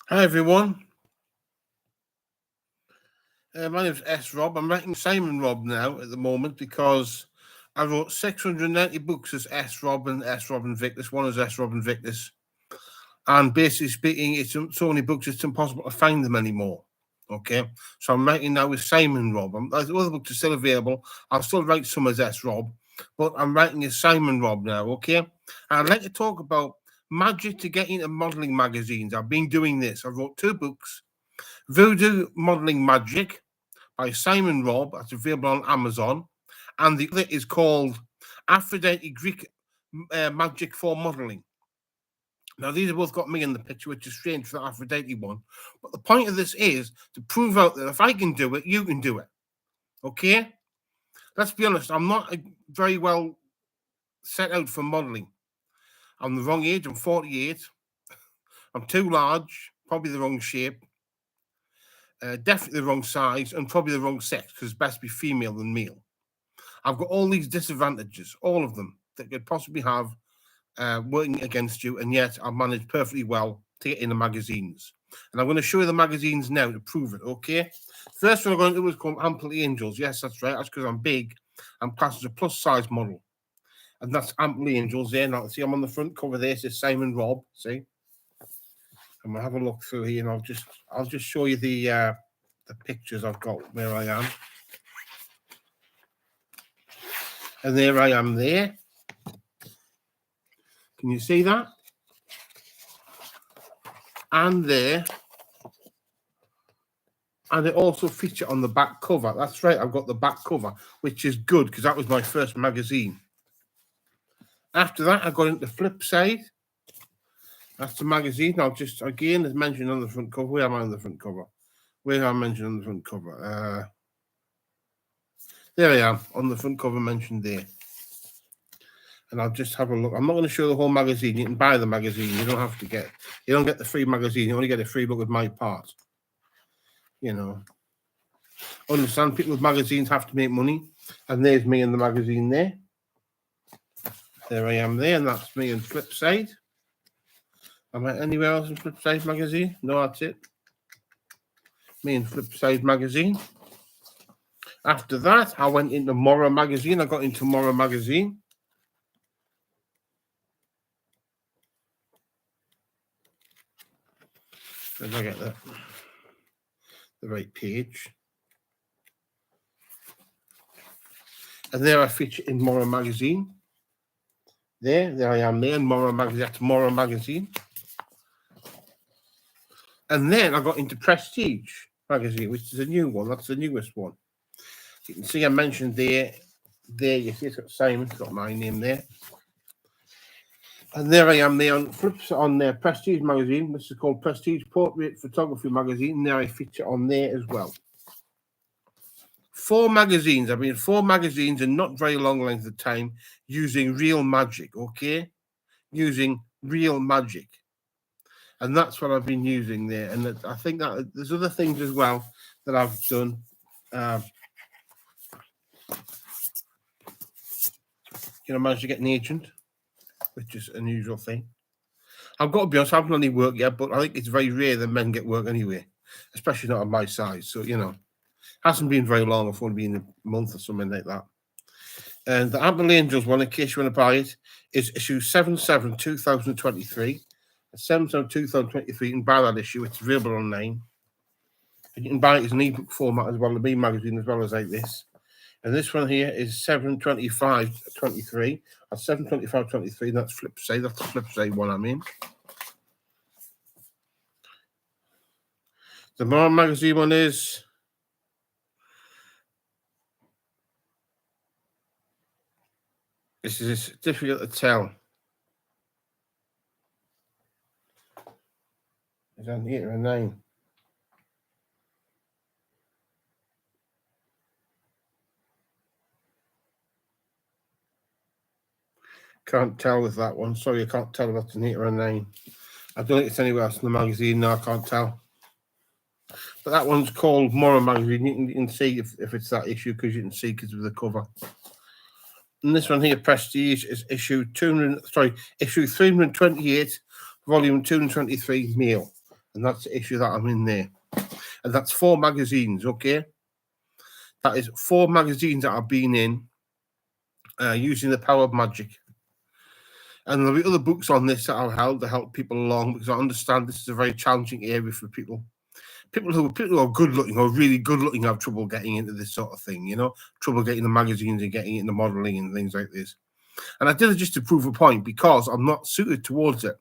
Hi everyone, my name's S. Rob. I'm writing Simon Rob now at the moment because I wrote 690 books as S. Rob and S. Rob and Victus. One is S. Rob and Victus. And basically speaking, it's so many books, it's impossible to find them anymore. Okay, so I'm writing now with Simon Rob. The other books are still available. I'll still write some as S. Rob, but I'm writing as Simon Rob now. Okay, and I'd like to talk about magic to get into modeling magazines. I've been doing this. I wrote 2 books. Voodoo Modeling Magic by Simon Robb. That's available on Amazon. And the other is called Aphrodite Greek Magic for Modeling. Now, these have both got me in the picture, which is strange for the Aphrodite one. But the point of this is to prove out that if I can do it, you can do it. Okay? Let's be honest, I'm not very well set out for modeling. I'm the wrong age. I'm 48. I'm too large, probably the wrong shape. Definitely the wrong size and probably the wrong sex because it's best to be female than male. I've got all these disadvantages, all of them that could possibly have working against you, and yet I've managed perfectly well to get in the magazines. And I'm going to show you the magazines now to prove it, okay? First one I'm going to do is called Ample Angels. Yes, that's right. That's because I'm big. I'm classed as a plus size model. And that's Ample Angels there. Now, see, I'm on the front cover there. It says Simon Robb, see? And we'll have a look through here, and I'll just show you the pictures I've got where I am. And there I am there. Can you see that? And there. And it also features on the back cover. That's right, I've got the back cover, which is good because that was my first magazine. After that, I got into Flip Side. That's the magazine. I'll just, again, as mentioned on the front cover. Where am I on the front cover? Where am I mentioned on the front cover? There I am, on the front cover mentioned there. And I'll just have a look. I'm not going to show the whole magazine. You can buy the magazine. You don't get the free magazine. You only get a free look at my part. You know. Understand, people with magazines have to make money. And there's me in the magazine there. There I am there, and that's me in Flip Side. Am I anywhere else in Flip Side magazine? No, that's it. Me in Flip Side magazine. After that, I went into Morrow magazine. I got into Morrow magazine. Did I get that? The right page. And there I feature in Morrow magazine. There I am there in Morrow magazine. That's Morrow magazine. And then I got into Prestige magazine, which is a new one. That's the newest one. You can see I mentioned there you see it's got Simon, it's got my name there. And there I am there on Flips on their Prestige magazine. This is called Prestige Portrait Photography magazine. And there I feature on there as well. 4 magazines. I've been in 4 magazines in not very long length of time using real magic, okay? Using real magic. And that's what I've been using there. And I think that there's other things as well that I've done. Managed to get an agent, which is an unusual thing. I've got to be honest, I haven't done any work yet, but I think it's very rare that men get work anyway, especially not on my size. So, hasn't been very long. I've only been a month or something like that. And the Ample Angels one, in case you want to buy it, is issue 77/2023. 77/2023. You can buy that issue. It's available online. And you can buy it as an ebook format as well, the B magazine, as well as like this. And this one here is 7/25/23. That's 7/25/23. That's Flip Side. That's the Flip Side one I mean. The Morrow magazine one is this is difficult to tell. Is that here a name? Can't tell with that one. Sorry, I can't tell if that's an 8 or a 9. I don't think it's anywhere else in the magazine. No, I can't tell. But that one's called Morrow magazine. You can see if it's that issue because you can see because of the cover. And this one here, Prestige, is issue 328, volume 223, male. And that's the issue that I'm in there. And that's 4 magazines, okay? That is 4 magazines that I've been in using the power of magic. And there'll be other books on this that I'll help to help people along, because I understand this is a very challenging area for people. People who are good looking or really good looking have trouble getting into this sort of thing, you know, trouble getting the magazines and getting into modeling and things like this. And I did it just to prove a point, because I'm not suited towards it.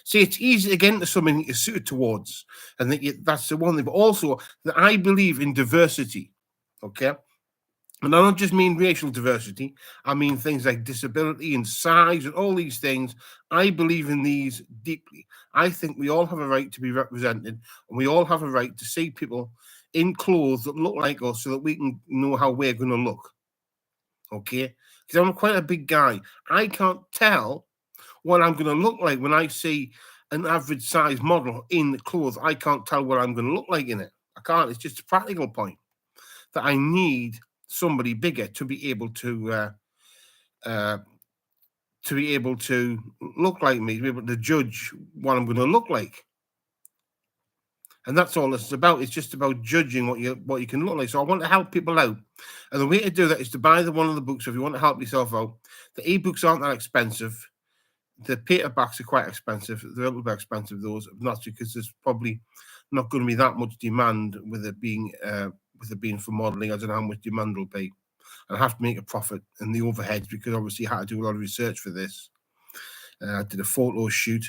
See, it's easy to get into something that you're suited towards, and that's the one thing. But also that I believe in diversity, okay? And I don't just mean racial diversity. I mean things like disability and size and all these things. I believe in these deeply. I think we all have a right to be represented, and we all have a right to see people in clothes that look like us, so that we can know how we're going to look, okay? Because I'm quite a big guy. I can't tell what I'm going to look like when I see an average size model in the clothes. I can't tell what I'm going to look like in it. I can't. It's just a practical point that I need somebody bigger to be able to look like me, to be able to judge what I'm going to look like. And that's all it's about. It's just about judging what you can look like. So I want to help people out. And the way to do that is to buy one of the books. So if you want to help yourself out, the ebooks aren't that expensive. The paperbacks are quite expensive. They're a little bit expensive, those, not because there's probably not going to be that much demand with it being for modeling. I don't know how much demand will be. And I have to make a profit in the overheads, because obviously I had to do a lot of research for this. I did a photo shoot,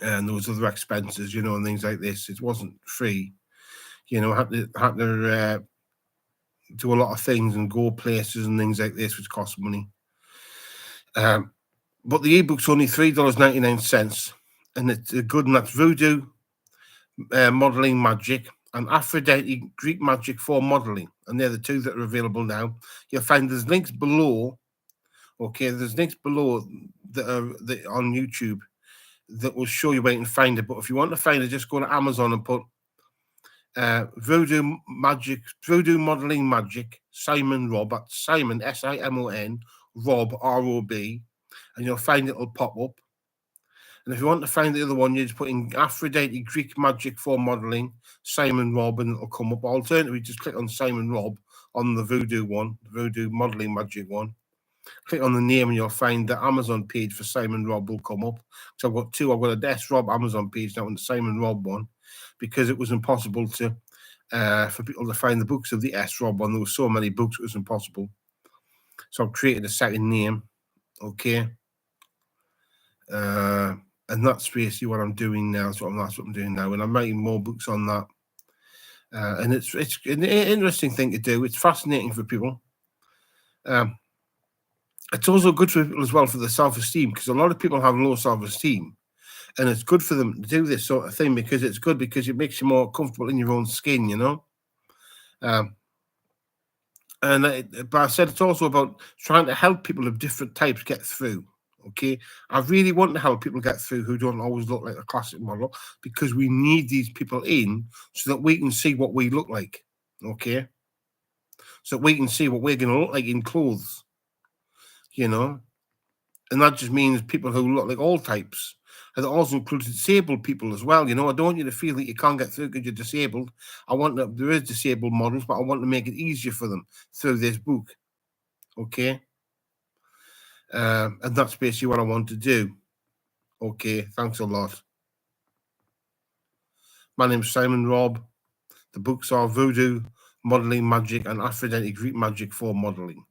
and there was other expenses, you know, and things like this. It wasn't free, you know. I had to do a lot of things and go places and things like this, which cost money. But the ebook's only $3.99, and it's good, and that's Voodoo, Modeling Magic, and Aphrodite, Greek Magic for Modeling. And they're the 2 that are available now. You'll find there's links below. Okay, there's links below that are on YouTube that will show you where you can find it. But if you want to find it, just go to Amazon and put Voodoo Magic, Voodoo Modeling Magic, Simon Rob. That's Simon, Simon, Rob, ROB. And you'll find it'll pop up. And if you want to find the other one, you just put in Aphrodite Greek Magic for Modeling, Simon Rob, and it'll come up. Alternatively, just click on Simon Rob on the Voodoo one, the Voodoo Modeling Magic one. Click on the name and you'll find the Amazon page for Simon Rob will come up. So I've got 2. I've got a S Rob Amazon page now and the Simon Rob one, because it was impossible to for people to find the books of the S Rob one. There were so many books, it was impossible. So I've created a second name, okay. And that's basically what I'm doing now. That's what I'm doing now, and I'm writing more books on that. And it's an interesting thing to do. It's fascinating for people. It's also good for people as well, for the self-esteem, because a lot of people have low self-esteem, and it's good for them to do this sort of thing, because it's good, because it makes you more comfortable in your own skin, you know. But I said it's also about trying to help people of different types get through. Okay, I really want to help people get through who don't always look like a classic model, because we need these people in so that we can see what we look like. Okay, so we can see what we're going to look like in clothes, you know. And that just means people who look like all types. And it also includes disabled people as well. You know, I don't want you to feel that you can't get through because you're disabled. There is disabled models, but I want to make it easier for them through this book. Okay. And that's basically what I want to do. Okay, thanks a lot. My name's Simon Rob. The books are Voodoo, Modeling Magic, and Aphrodite Greek Magic for Modeling.